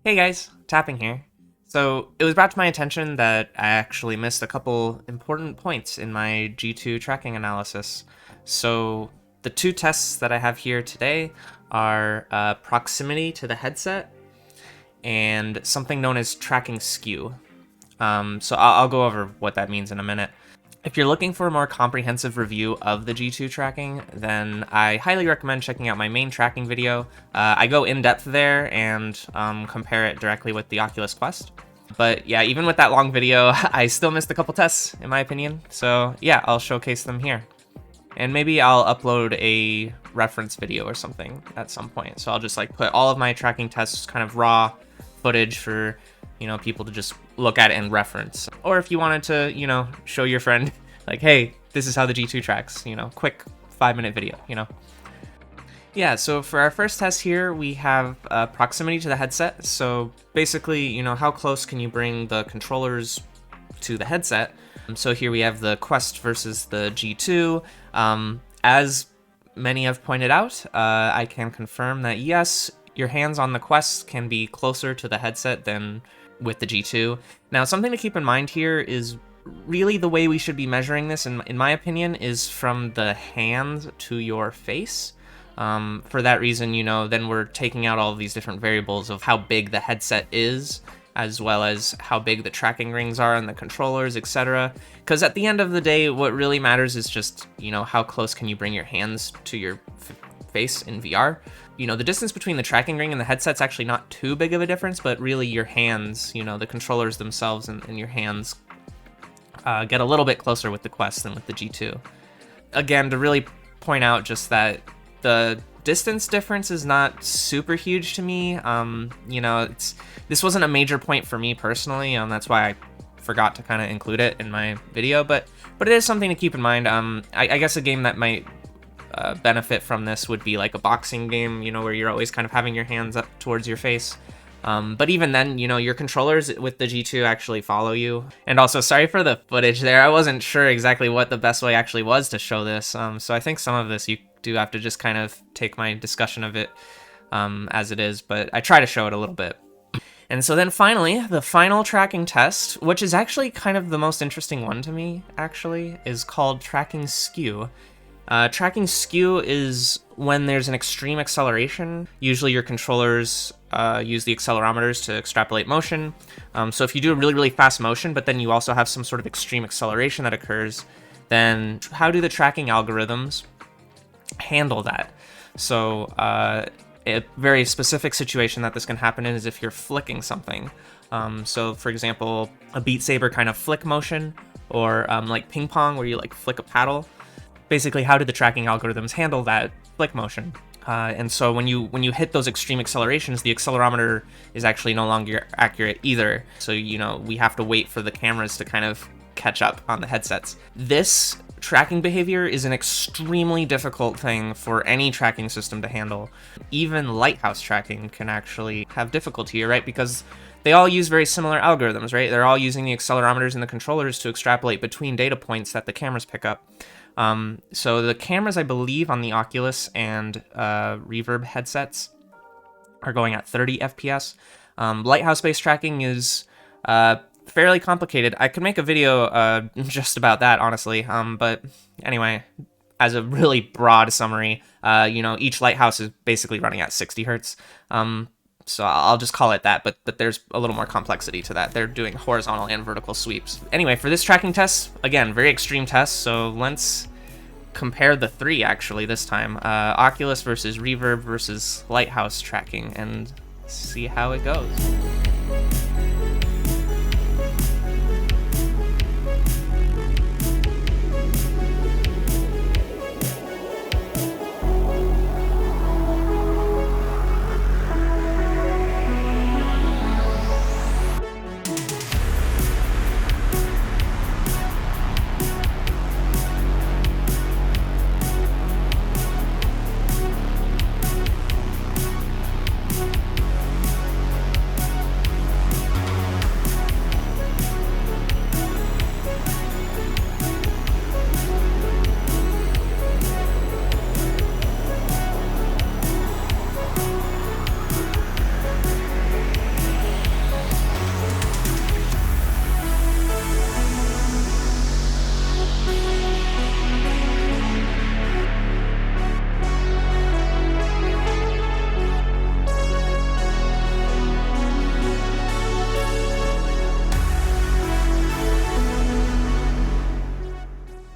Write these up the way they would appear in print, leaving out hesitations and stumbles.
Hey guys, Tapping here. So, it was brought to my attention that I actually missed a couple important points in my G2 tracking analysis. So, the two tests that I have here today are proximity to the headset and something known as tracking skew. So I'll go over what that means in a minute. If you're looking for a more comprehensive review of the G2 tracking, then I highly recommend checking out my main tracking video. I go in depth there and compare it directly with the Oculus Quest. But yeah, even with that long video, I still missed a couple tests, in my opinion. So yeah, I'll showcase them here. And maybe I'll upload a reference video or something at some point. So I'll just like put all of my tracking tests, kind of raw footage for, people to just look at it and reference. Or if you wanted to, show your friend, like, hey, this is how the G2 tracks, quick 5-minute video, Yeah, so for our first test here, we have proximity to the headset. So basically, how close can you bring the controllers to the headset? So here we have the Quest versus the G2. As many have pointed out, I can confirm that yes, your hands on the Quest can be closer to the headset than with the G2. Now, something to keep in mind here is really the way we should be measuring this, in my opinion, is from the hand to your face. For that reason, then we're taking out all of these different variables of how big the headset is, as well as how big the tracking rings are and the controllers, etc. Because at the end of the day, what really matters is just, how close can you bring your hands to your face in VR. The distance between the tracking ring and the headset's actually not too big of a difference, but really your hands, the controllers themselves and your hands get a little bit closer with the Quest than with the G2. Again, to really point out just that the distance difference is not super huge to me. This wasn't a major point for me personally. That's why I forgot to kind of include it in my video, but it is something to keep in mind. I guess a game that might benefit from this would be like a boxing game, where you're always kind of having your hands up towards your face. But even then, your controllers with the G2 actually follow you. And also, sorry for the footage there. I wasn't sure exactly what the best way actually was to show this. So I think some of this you do have to just kind of take my discussion of it as it is, but I try to show it a little bit. And so then finally, the final tracking test, which is actually kind of the most interesting one to me, actually, is called tracking skew. Tracking skew is when there's an extreme acceleration. Usually your controllers use the accelerometers to extrapolate motion. So if you do a really, really fast motion, but then you also have some sort of extreme acceleration that occurs, then how do the tracking algorithms handle that? So a very specific situation that this can happen in is if you're flicking something. So for example, a Beat Saber kind of flick motion, or like ping pong where you like flick a paddle. Basically, how do the tracking algorithms handle that flick motion? And so when you hit those extreme accelerations, the accelerometer is actually no longer accurate either. So, we have to wait for the cameras to kind of catch up on the headsets. This tracking behavior is an extremely difficult thing for any tracking system to handle. Even Lighthouse tracking can actually have difficulty here, right? Because they all use very similar algorithms, right? They're all using the accelerometers and the controllers to extrapolate between data points that the cameras pick up. So the cameras, I believe, on the Oculus and Reverb headsets are going at 30 FPS. Lighthouse-based tracking is fairly complicated. I could make a video just about that, honestly. But anyway, as a really broad summary, each Lighthouse is basically running at 60 hertz. So I'll just call it that, but there's a little more complexity to that. They're doing horizontal and vertical sweeps. Anyway, for this tracking test, again, very extreme test, so let's compare the three, actually, this time. Oculus versus Reverb versus Lighthouse tracking, and see how it goes.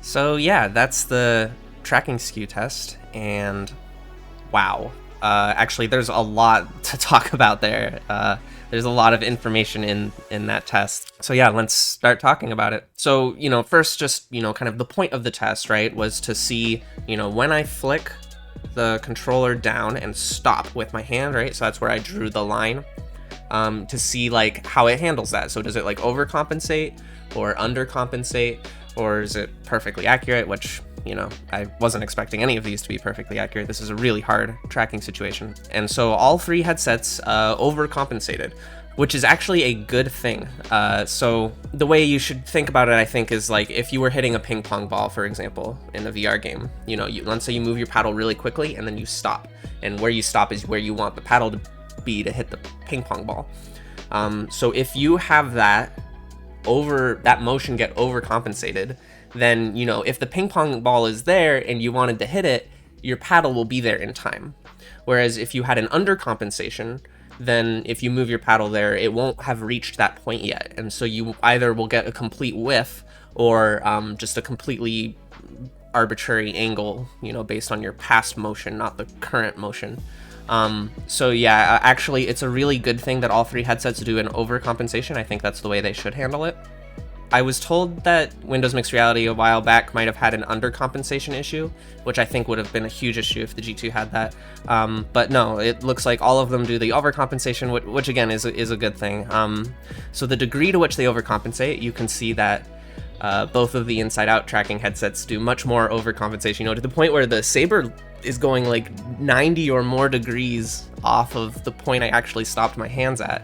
So yeah, that's the tracking skew test, and wow. Actually, there's a lot to talk about there. There's a lot of information in that test. So yeah, let's start talking about it. So, first, just, kind of the point of the test, right, was to see, when I flick the controller down and stop with my hand, right? So that's where I drew the line, to see like how it handles that. So does it like overcompensate or undercompensate, or is it perfectly accurate, which, I wasn't expecting any of these to be perfectly accurate. This is a really hard tracking situation. And so all three headsets overcompensated, which is actually a good thing. So the way you should think about it, I think, is like if you were hitting a ping pong ball, for example, in a VR game, let's say you move your paddle really quickly and then you stop. And where you stop is where you want the paddle to be to hit the ping pong ball. So if you have that motion get overcompensated, then, if the ping pong ball is there and you wanted to hit it, your paddle will be there in time. Whereas if you had an undercompensation, then if you move your paddle there, it won't have reached that point yet. And so you either will get a complete whiff or just a completely arbitrary angle, based on your past motion, not the current motion. So yeah, actually, it's a really good thing that all three headsets do an overcompensation. I think that's the way they should handle it. I was told that Windows Mixed Reality a while back might have had an undercompensation issue, which I think would have been a huge issue if the G2 had that. But no, it looks like all of them do the overcompensation, which again is a good thing. So the degree to which they overcompensate, you can see that both of the inside-out tracking headsets do much more overcompensation, to the point where the Saber is going like 90 or more degrees off of the point I actually stopped my hands at.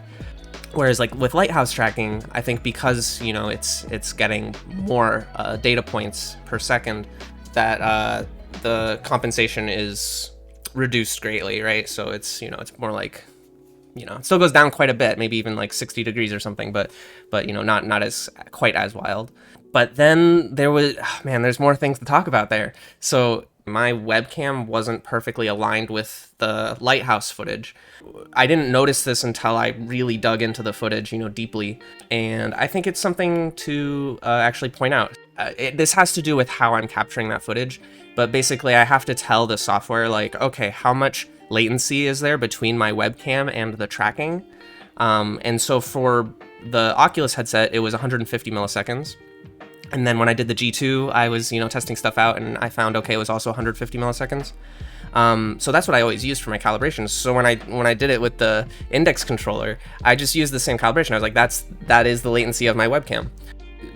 Whereas like with Lighthouse tracking, I think because, it's getting more data points per second, that the compensation is reduced greatly, right? So it's, it's more like, it still goes down quite a bit, maybe even like 60 degrees or something, but not as quite as wild. But then there's more things to talk about there. So my webcam wasn't perfectly aligned with the Lighthouse footage. I didn't notice this until I really dug into the footage, deeply. And I think it's something to actually point out. This has to do with how I'm capturing that footage. But basically, I have to tell the software, like, okay, how much latency is there between my webcam and the tracking? And so for the Oculus headset, it was 150 milliseconds. And then when I did the G2, I was, testing stuff out, and I found, okay, it was also 150 milliseconds. So that's what I always used for my calibrations. So when I did it with the index controller, I just used the same calibration. I was like, that is the latency of my webcam.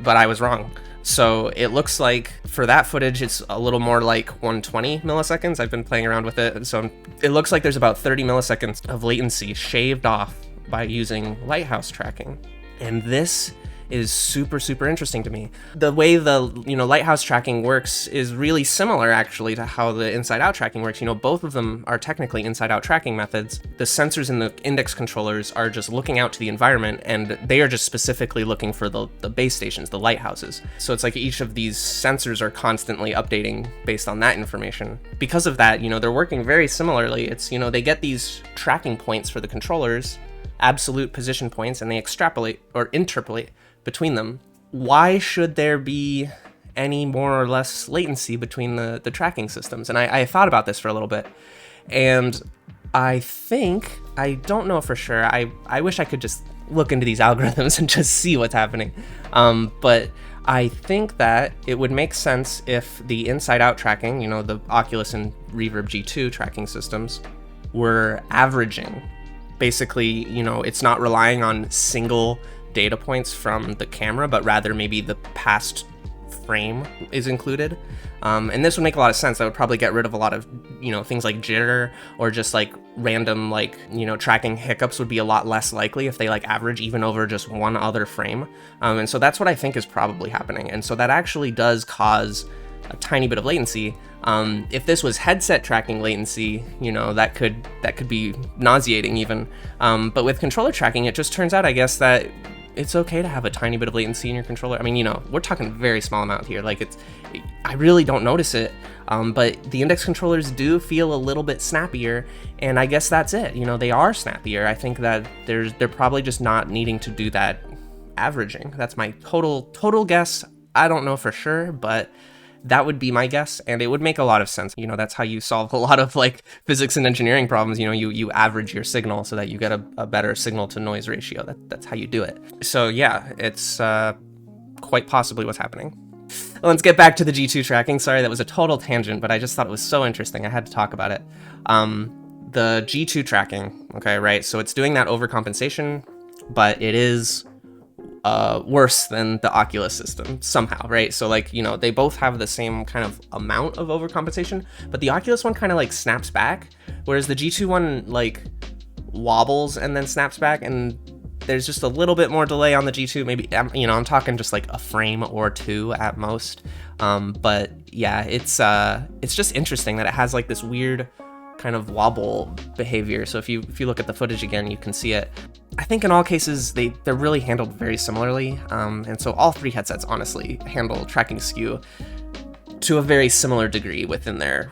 But I was wrong. So it looks like for that footage, it's a little more like 120 milliseconds. I've been playing around with it. So it looks like there's about 30 milliseconds of latency shaved off by using Lighthouse tracking. And this is super, super interesting to me. The way the, Lighthouse tracking works is really similar actually to how the inside-out tracking works. Both of them are technically inside-out tracking methods. The sensors in the index controllers are just looking out to the environment, and they are just specifically looking for the base stations, the lighthouses. So it's like each of these sensors are constantly updating based on that information. Because of that, they're working very similarly. It's, they get these tracking points for the controllers, absolute position points, and they extrapolate or interpolate between them. Why should there be any more or less latency between the tracking systems? And I thought about this for a little bit, and I don't know for sure. I wish I could just look into these algorithms and just see what's happening. But I think that it would make sense if the inside-out tracking, the Oculus and Reverb G2 tracking systems, were averaging. Basically, it's not relying on single data points from the camera, but rather maybe the past frame is included. And this would make a lot of sense. That would probably get rid of a lot of, things like jitter, or just like random, tracking hiccups would be a lot less likely if they average even over just one other frame. And so that's what I think is probably happening. And so that actually does cause a tiny bit of latency. If this was headset tracking latency, that could be nauseating even. But with controller tracking, it just turns out, I guess, that it's okay to have a tiny bit of latency in your controller. I mean, we're talking a very small amount here. I really don't notice it. But the index controllers do feel a little bit snappier, and I guess that's it. They are snappier. I think that they're probably just not needing to do that averaging. That's my total guess. I don't know for sure, but That would be my guess, and it would make a lot of sense. You know, that's how you solve a lot of like physics and engineering problems. You know, you average your signal so that you get a better signal to noise ratio. That's how you do it. So yeah, it's quite possibly what's happening. Let's get back to the G2 tracking. Sorry, that was a total tangent, but I just thought it was so interesting. I had to talk about it. The G2 tracking, okay, right? So it's doing that overcompensation, but it is worse than the Oculus system somehow, right? So like, you know, they both have the same kind of amount of overcompensation, but the Oculus one kind of like snaps back, whereas the G2 one like wobbles and then snaps back, and there's just a little bit more delay on the G2, maybe, you know, I'm talking just like a frame or two at most. But yeah, it's just interesting that it has like this weird kind of wobble behavior. So if you look at the footage again, you can see it. I think in all cases, they're really handled very similarly. And so all three headsets honestly handle tracking skew to a very similar degree within their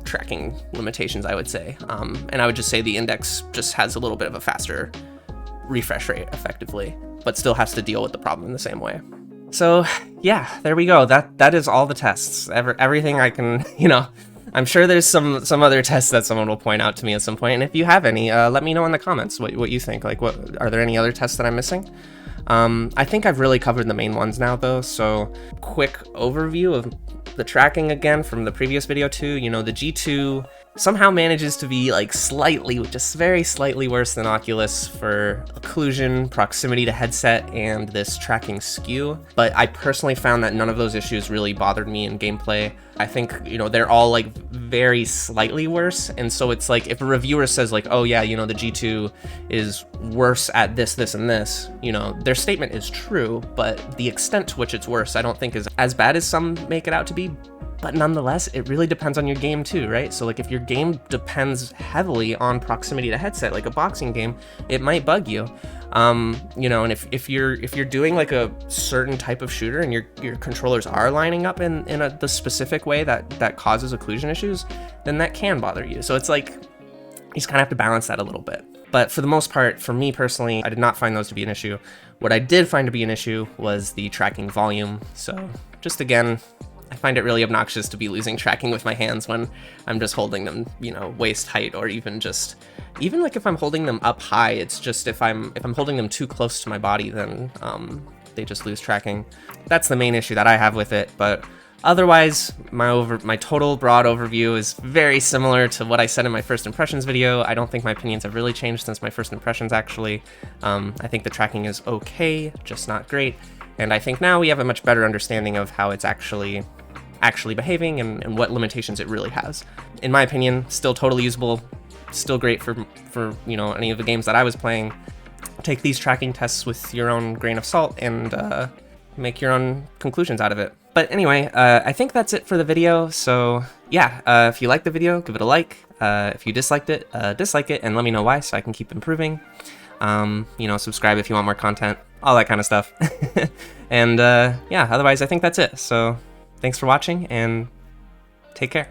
tracking limitations, I would say. And I would just say the Index just has a little bit of a faster refresh rate effectively, but still has to deal with the problem in the same way. So yeah, there we go. That is all the tests. Everything I can, you know, I'm sure there's some other tests that someone will point out to me at some point, and if you have any, let me know in the comments what you think. Like, what are there any other tests that I'm missing? I think I've really covered the main ones now though, so quick overview of the tracking again from the previous video too. You know, the G2 somehow manages to be like slightly, just very slightly worse than Oculus for occlusion, proximity to headset, and this tracking skew. But I personally found that none of those issues really bothered me in gameplay. I think, you know, they're all like very slightly worse. And so it's like, if a reviewer says like, oh yeah, you know, the G2 is worse at this, this, and this, you know, their statement is true, but the extent to which it's worse, I don't think is as bad as some make it out to be. But nonetheless, it really depends on your game too, right? So like if your game depends heavily on proximity to headset, like a boxing game, it might bug you. You know, and if you're doing like a certain type of shooter and your controllers are lining up in the specific way that causes occlusion issues, then that can bother you. So it's like, you just kind of have to balance that a little bit. But for the most part, for me personally, I did not find those to be an issue. What I did find to be an issue was the tracking volume. So just again, I find it really obnoxious to be losing tracking with my hands when I'm just holding them, you know, waist height, or even like if I'm holding them up high, it's just if I'm holding them too close to my body, then they just lose tracking. That's the main issue that I have with it, but otherwise, my total broad overview is very similar to what I said in my first impressions video. I don't think my opinions have really changed since my first impressions, actually. I think the tracking is okay, just not great. And I think now we have a much better understanding of how it's actually behaving and what limitations it really has. In my opinion, still totally usable, still great for you know, any of the games that I was playing. Take these tracking tests with your own grain of salt and make your own conclusions out of it. But anyway, I think that's it for the video. So yeah, if you liked the video, give it a like. If you disliked it, dislike it, and let me know why so I can keep improving. You know, subscribe if you want more content, all that kind of stuff. And yeah, otherwise I think that's it. So thanks for watching, and take care.